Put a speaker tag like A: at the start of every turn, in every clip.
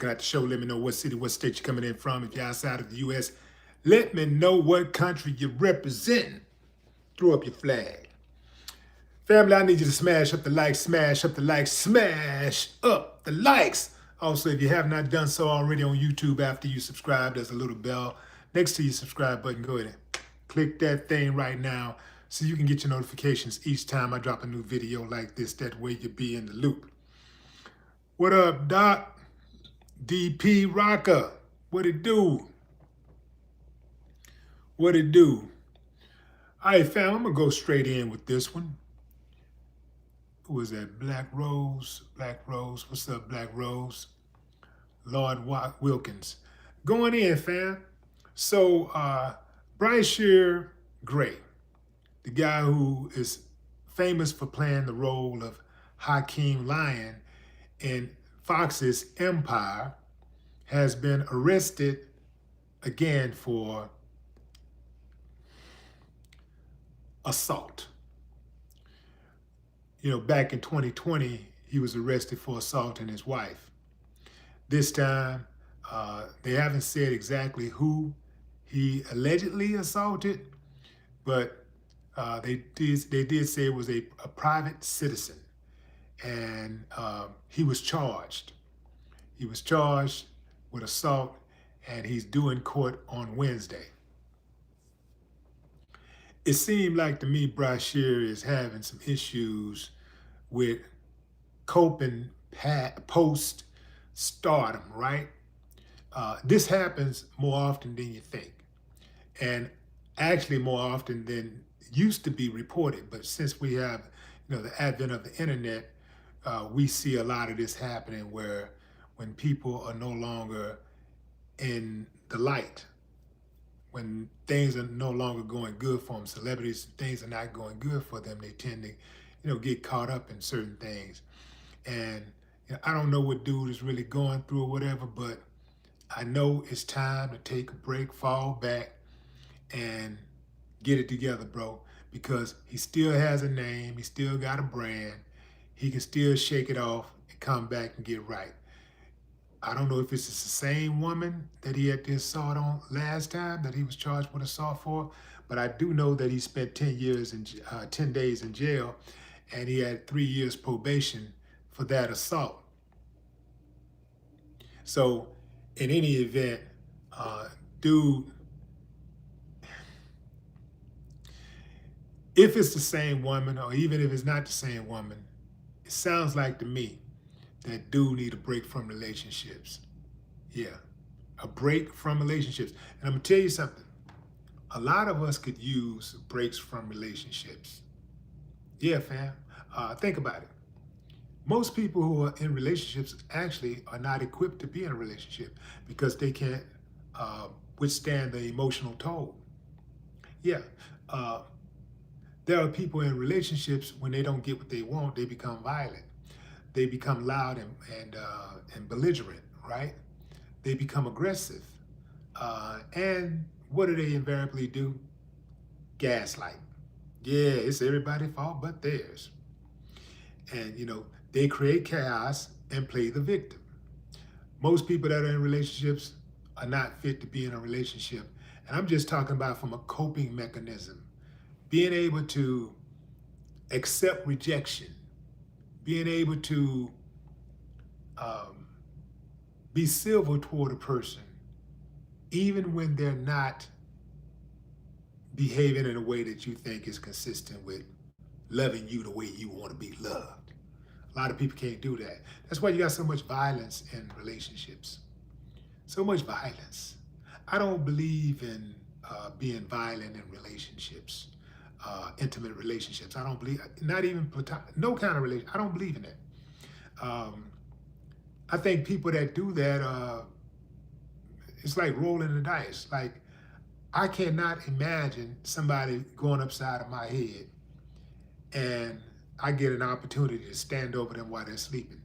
A: Got the show. Let me know what city, what state you're coming in from. If you're outside of the U.S., let me know what country you're representing. Throw up your flag. Family, I need you to smash up the likes, smash up the likes, smash up the likes. Also, if you have not done so already on YouTube after you subscribe, there's a little bell next to your subscribe button. Go ahead and click that thing right now so you can get your notifications each time I drop a new video like this. That way you'll be in the loop. What up, Doc? DP Rocker. What it do? What it do? All right, fam, I'm going to go straight in with this one. Who was that? Black Rose. Black Rose. What's up, Black Rose? Lord Wilkins. Going in, fam. So, Bryshere Gray, the guy who is famous for playing the role of Hakeem Lion in Fox's Empire, has been arrested again for assault. You know, back in 2020, he was arrested for assaulting his wife. This time, they haven't said exactly who he allegedly assaulted, but they did say it was a private citizen, and he was charged. He was charged with assault, and he's due in court on Wednesday. It seemed like to me Bryshere is having some issues with coping post stardom, right? This happens more often than you think, and actually more often than used to be reported. But since we have, the advent of the internet, we see a lot of this happening where when people are no longer in the light, when things are no longer going good for them, celebrities, things are not going good for them, they tend to, get caught up in certain things. And I don't know what dude is really going through or whatever, but I know it's time to take a break, fall back, and get it together, bro, because he still has a name, he still got a brand, he can still shake it off and come back and get right. I don't know if it's the same woman that he had the assault on last time that he was charged with assault for, but I do know that he spent 10 days in jail, and he had 3 years probation for that assault. So in any event, dude, if it's the same woman, or even if it's not the same woman, it sounds like to me that dude need a break from relationships. Yeah, a break from relationships. And I'm gonna tell you something. A lot of us could use breaks from relationships. Yeah, fam. Think about it. Most people who are in relationships actually are not equipped to be in a relationship because they can't withstand the emotional toll. Yeah. There are people in relationships, when they don't get what they want, they become violent. They become loud and belligerent, right? They become aggressive. And what do they invariably do? Gaslight. Yeah, it's everybody's fault but theirs. And, they create chaos and play the victim. Most people that are in relationships are not fit to be in a relationship. And I'm just talking about from a coping mechanism. Being able to accept rejection, being able to be civil toward a person, even when they're not behaving in a way that you think is consistent with loving you the way you want to be loved. A lot of people can't do that. That's why you got so much violence in relationships. So much violence. I don't believe in being violent in relationships, intimate relationships. I don't believe, not even platonic, no kind of relationship. I don't believe in that. I think people that do that, it's like rolling the dice. Like, I cannot imagine somebody going upside of my head and I get an opportunity to stand over them while they're sleeping.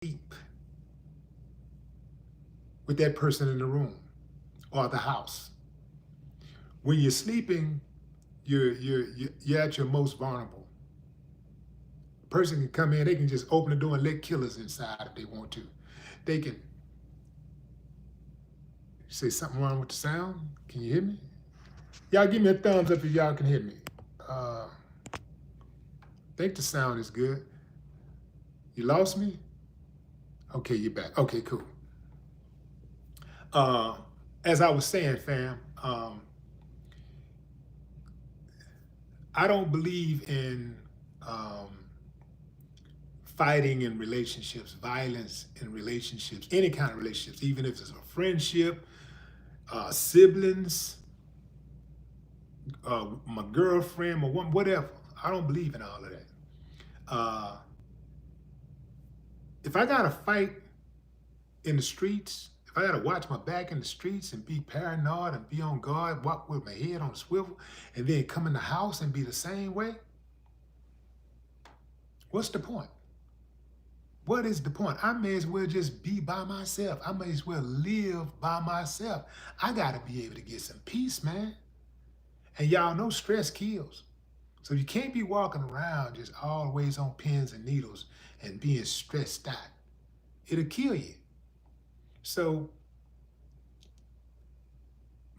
A: Sleep. with that person in the room or the house. When you're sleeping, you're at your most vulnerable. A person can come in, they can just open the door and let killers inside if they want to. They can say something wrong with the sound. Can you hear me? Y'all give me a thumbs up if y'all can hear me. I think the sound is good. You lost me? Okay, you're back. Okay, cool. As I was saying, fam, I don't believe in fighting in relationships, violence in relationships, any kind of relationships, even if it's a friendship, siblings, my girlfriend, my woman, whatever. I don't believe in all of that. If I got to fight in the streets, if I got to watch my back in the streets and be paranoid and be on guard, walk with my head on a swivel, and then come in the house and be the same way, what's the point? What is the point? I may as well just be by myself. I may as well live by myself. I got to be able to get some peace, man. And y'all know stress kills. So you can't be walking around just always on pins and needles and being stressed out. It'll kill you. So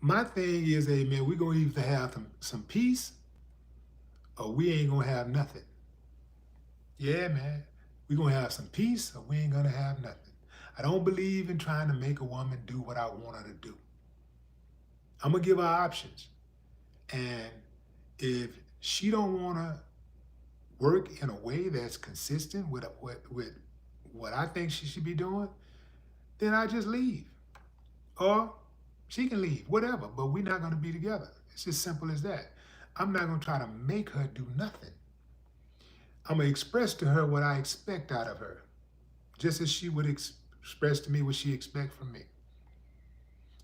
A: my thing is, hey man, we're going to either have some peace or we ain't going to have nothing. Yeah, man. We're going to have some peace or we ain't going to have nothing. I don't believe in trying to make a woman do what I want her to do. I'm going to give her options. And if she don't want to work in a way that's consistent with what I think she should be doing, then I just leave. Or she can leave, whatever, but we're not going to be together. It's as simple as that. I'm not going to try to make her do nothing. I'm going to express to her what I expect out of her, just as she would express to me what she expects from me.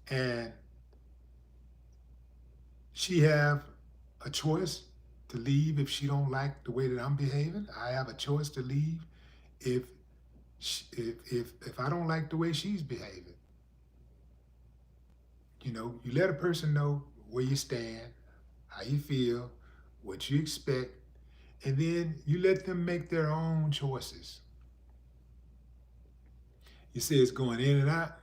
A: And she have a choice to leave if she don't like the way that I'm behaving. I have a choice to leave if I don't like the way she's behaving. You know, you let a person know where you stand, how you feel, what you expect, and then you let them make their own choices. You say it's going in and out.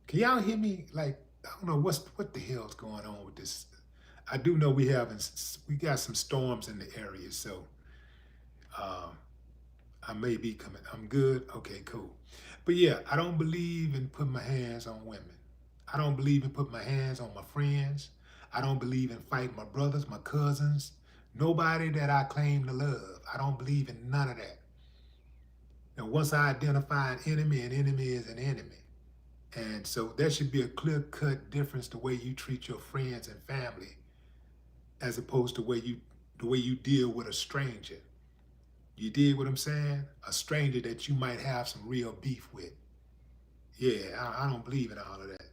A: Can y'all hear me? Like, I don't know what the hell's going on with this. I do know we got some storms in the area, so I may be coming. I'm good. Okay, cool. But yeah, I don't believe in putting my hands on women. I don't believe in putting my hands on my friends. I don't believe in fighting my brothers, my cousins, nobody that I claim to love. I don't believe in none of that. And once I identify an enemy is an enemy. And so there should be a clear-cut difference the way you treat your friends and family as opposed to the way you deal with a stranger. You dig what I'm saying? A stranger that you might have some real beef with. Yeah, I don't believe in all of that.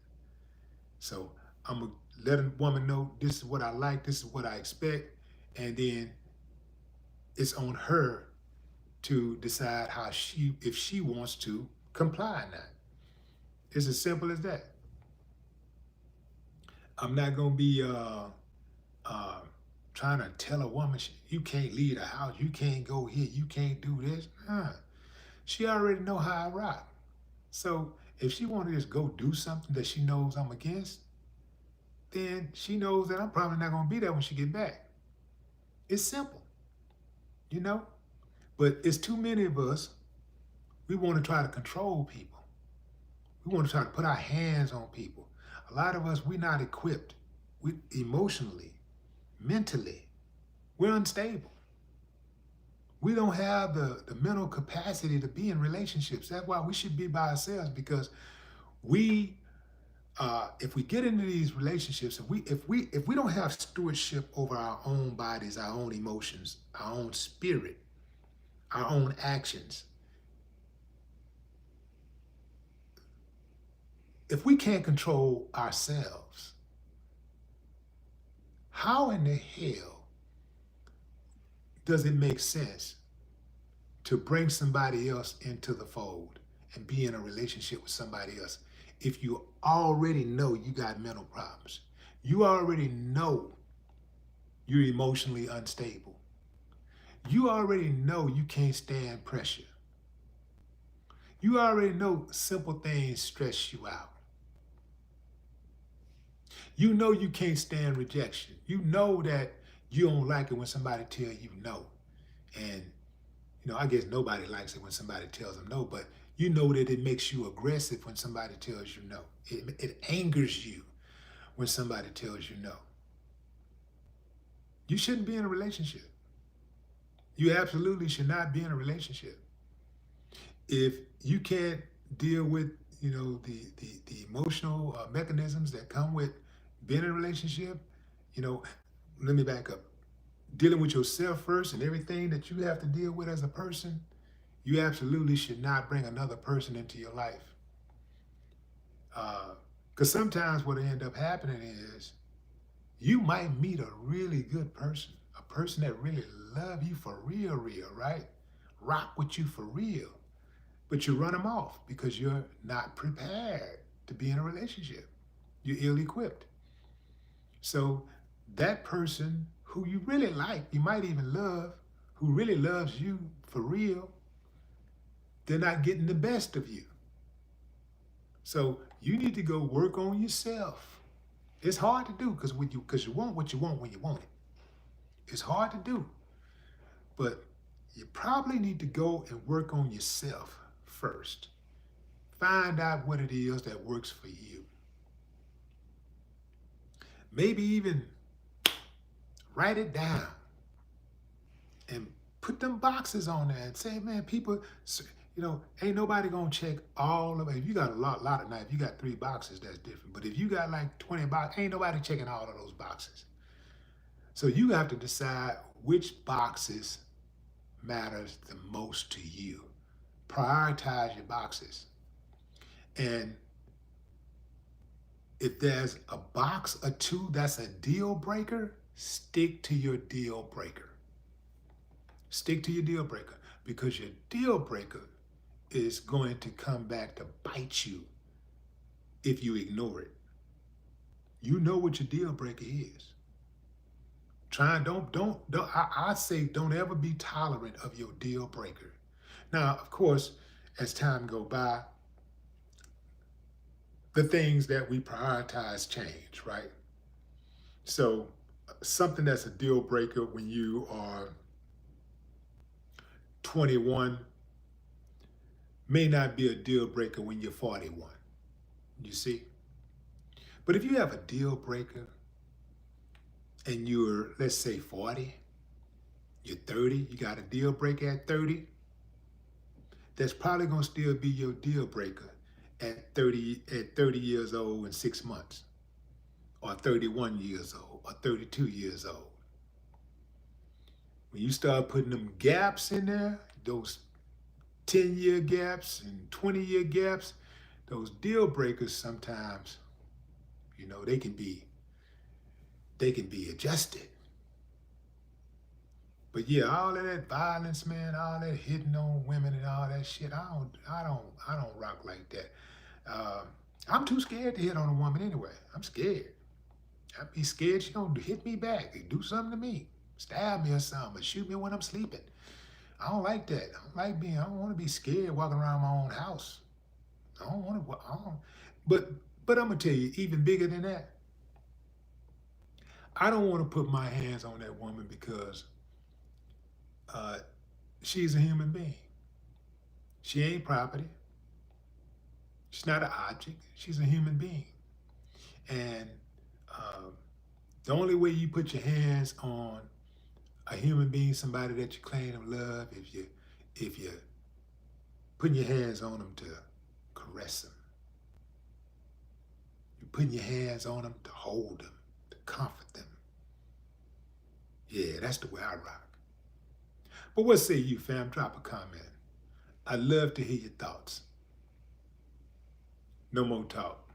A: So I'm going to let a woman know this is what I like, this is what I expect, and then it's on her to decide if she wants to comply or not. It's as simple as that. I'm not going to be trying to tell a woman, you can't leave the house, you can't go here, you can't do this. She already know how I rock. So if she want to just go do something that she knows I'm against, then she knows that I'm probably not going to be there when she get back. It's simple, you know? But it's too many of us, we want to try to control people. We want to try to put our hands on people. A lot of us, we're not equipped. Emotionally, mentally, we're unstable. We don't have the mental capacity to be in relationships. That's why we should be by ourselves, because if we get into these relationships, if we don't have stewardship over our own bodies, our own emotions, our own spirit, our own actions, if we can't control ourselves, how in the hell does it make sense to bring somebody else into the fold and be in a relationship with somebody else if you already know you got mental problems? You already know you're emotionally unstable. You already know you can't stand pressure. You already know simple things stress you out. You know you can't stand rejection. You know that you don't like it when somebody tells you no. And, I guess nobody likes it when somebody tells them no, but you know that it makes you aggressive when somebody tells you no. It angers you when somebody tells you no. You shouldn't be in a relationship. You absolutely should not be in a relationship. If you can't deal with, the emotional mechanisms that come with being in a relationship, let me back up. Dealing with yourself first and everything that you have to deal with as a person, you absolutely should not bring another person into your life. Because sometimes what end up happening is you might meet a really good person, a person that really love you for real, right? Rock with you for real. But you run them off because you're not prepared to be in a relationship. You're ill-equipped. So that person who you really like, you might even love, who really loves you for real, they're not getting the best of you. So you need to go work on yourself. It's hard to do because you want what you want when you want it. It's hard to do. But you probably need to go and work on yourself first. Find out what it is that works for you. Maybe even write it down and put them boxes on there and say, man, people, ain't nobody gonna check all of it. If you got a lot of knives, you got 3 boxes, that's different. But if you got like 20 boxes, ain't nobody checking all of those boxes. So you have to decide which boxes matters the most to you. Prioritize your boxes. And if there's a box or 2 that's a deal breaker, stick to your deal breaker. Stick to your deal breaker, because your deal breaker is going to come back to bite you if you ignore it. You know what your deal breaker is. I say don't ever be tolerant of your deal breaker. Now, of course, as time go by, the things that we prioritize change, right? So something that's a deal breaker when you are 21 may not be a deal breaker when you're 41. You see? But if you have a deal breaker and you're, let's say, 40, you're 30, you got a deal breaker at 30, that's probably going to still be your deal breaker at 30 years old and 6 months, or 31 years old, or 32 years old. When you start putting them gaps in there, those 10-year gaps and 20-year gaps, those deal breakers sometimes, they can be adjusted. But yeah, all of that violence, man, all that hitting on women and all that shit, I don't rock like that. I'm too scared to hit on a woman anyway. I'm scared. I'd be scared she gonna hit me back, do something to me, stab me or something, or shoot me when I'm sleeping. I don't like that. I don't want to be scared walking around my own house. But I'm gonna tell you, even bigger than that, I don't want to put my hands on that woman because she's a human being. She ain't property. She's not an object. She's a human being. And the only way you put your hands on a human being, somebody that you claim to love, if you're putting your hands on them to caress them. You're putting your hands on them to hold them, to comfort them. Yeah, that's the way I rock. But what say you, fam? Drop a comment. I'd love to hear your thoughts. No more talk.